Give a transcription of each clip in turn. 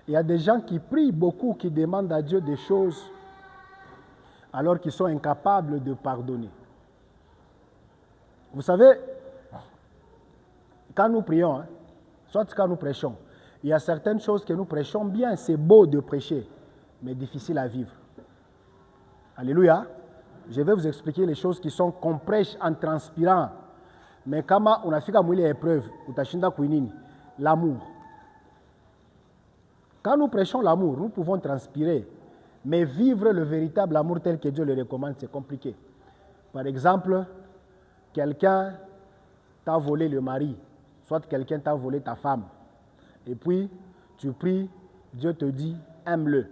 Il y a des gens qui prient beaucoup, qui demandent à Dieu des choses, alors qu'ils sont incapables de pardonner. Vous savez, quand nous prions, soit quand nous prêchons, il y a certaines choses que nous prêchons bien, c'est beau de prêcher, mais difficile à vivre. Alléluia. Je vais vous expliquer les choses qui sont qu'on prêche en transpirant. Mais kama unafika mwili épreuve, utashinda kuinini? L'amour. Quand nous prêchons l'amour, nous pouvons transpirer, mais vivre le véritable amour tel que Dieu le recommande, c'est compliqué. Par exemple, quelqu'un t'a volé le mari, soit quelqu'un t'a volé ta femme, et puis tu pries, Dieu te dit, aime-le.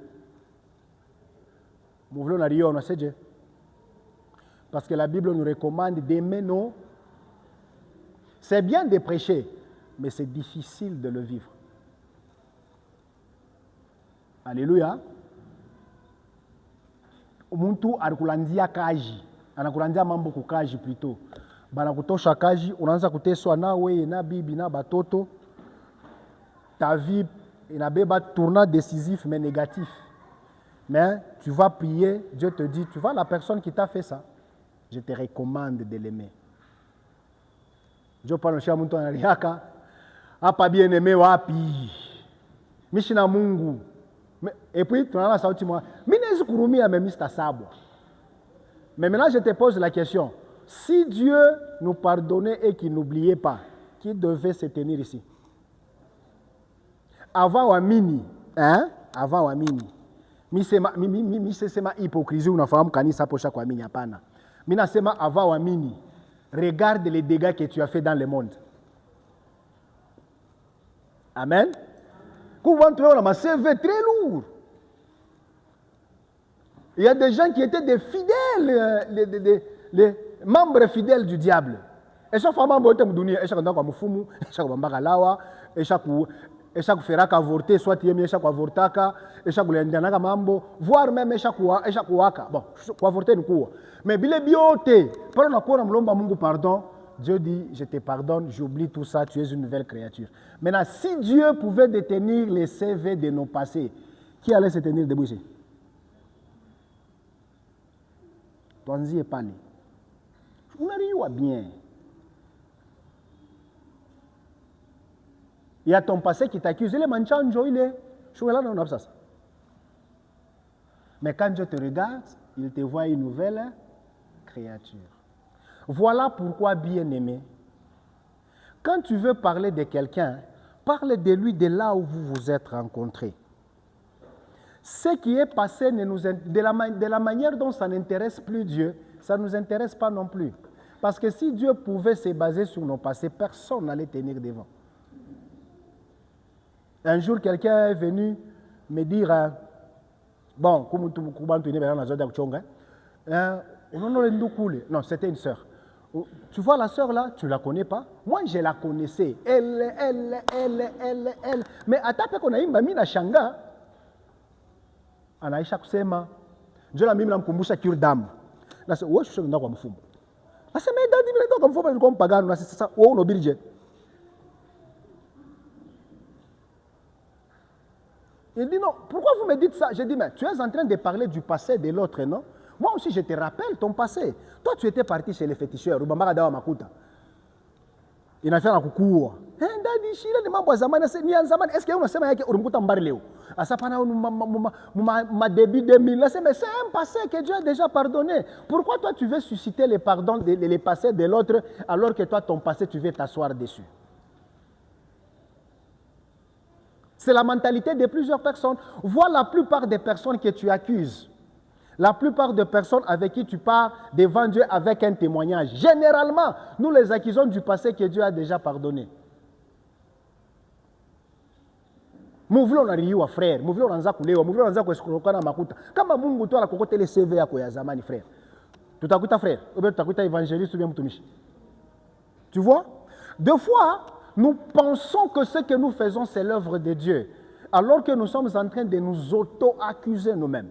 Parce que la Bible nous recommande d'aimer nos... C'est bien de prêcher, mais c'est difficile de le vivre. Alléluia. Muntu anakulandia kaji, anakulandia mambo kukaji plutôt. Banakutosha kaji, unaanza kuteswa nawe na bibi na batoto. Ta vie inabeba tournant décisif mais négatif. Mais tu vas prier, Dieu te dit, tu vois la personne qui t'a fait ça, je te recommande de l'aimer. Dieu parle chez muntu anariaka, hapa bien aimé wapi. Mishina Mungu. Et puis, tu as la sauti moi. Mais maintenant, je te pose la question. Si Dieu nous pardonnait et qu'il n'oubliait pas, qui devait se tenir ici? Avant Wamini, hein? Avant Wamini. Mi sema hypocrisie unafahamu kanisa posha kwa mini hapana. Mimi nasema avant Wamini. Regarde les dégâts que tu as fait dans le monde. Amen. On a un CV très lourd. Il y a des gens qui étaient des fidèles, les membres fidèles du diable. Et chaque fois, membre de la et chaque fois, mufumu, chaque fois, et chaque fois, avorter, soit il y a chaque avortaka, et chaque fois, mambo, voire même chaque fois, bon, avorter nous court. Mais bile bioté, pardon. Dieu dit, je te pardonne, j'oublie tout ça, tu es une nouvelle créature. Maintenant, si Dieu pouvait détenir les CV de nos passés, qui allait se tenir debout ici? Toi-y est pas né. On a bien. Il y a ton passé qui t'accuse, il est manchanjo, il est. Mais quand Dieu te regarde, il te voit une nouvelle créature. Voilà pourquoi, bien-aimé, quand tu veux parler de quelqu'un, parle de lui de là où vous vous êtes rencontrés. Ce qui est passé, de la manière dont ça n'intéresse plus Dieu, ça ne nous intéresse pas non plus. Parce que si Dieu pouvait se baser sur nos passés, personne n'allait tenir devant. Un jour, quelqu'un est venu me dire, bon, non, c'était une sœur. Tu vois la sœur là, tu ne la connais pas? Moi, je la connaissais. Elle. Mais à ta qu'on a eu Mamina Shanga, anaisha kusema, Dieu la mimi namkumbusha kirdam. Na sasa wewe shusha ndako mfumbo. Asema dadi mimi ndako mfumbo ni comme pagano na sasa wewe unobirije. Il dit non, pourquoi vous me dites ça? Je dis mais tu es en train de parler du passé de l'autre, non? Moi aussi, je te rappelle ton passé. Toi, tu étais parti chez les féticheurs. Il a fait un coucou. Est-ce qu'il y a une semaine qui ma début 2000? C'est un passé que Dieu a déjà pardonné. Pourquoi toi, tu veux susciter les pardons, les passés de l'autre, alors que toi, ton passé, tu veux t'asseoir dessus? C'est la mentalité de plusieurs personnes. Vois la plupart des personnes que tu accuses. La plupart des personnes avec qui tu pars devant Dieu avec un témoignage. Généralement, nous les accusons du passé que Dieu a déjà pardonné. Nous voulons arriver frère, nous voulons kulewa, nous voulons kuskokana makuta. Kama Mungu tu anakokote le CV yako ya zamani frère. Tutakuta frère, ou bien tutakuta évangéliste ou bien mtumishi. Tu vois? Deux fois, nous pensons que ce que nous faisons c'est l'œuvre de Dieu, alors que nous sommes en train de nous auto-accuser nous-mêmes.